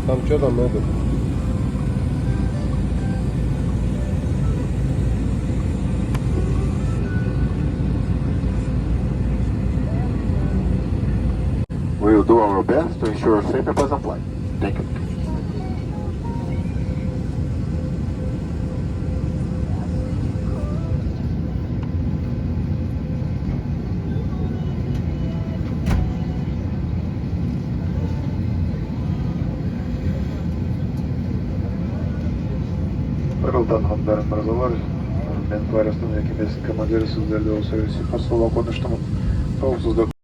Tam что там это? We will do our best to ensure a safe and pleasant flight. Thank you. Pırıldan hanımlarım, mırzalar. Ben Paris'ten yakın komandiri sizlerle olsa konuştum. Tavsızda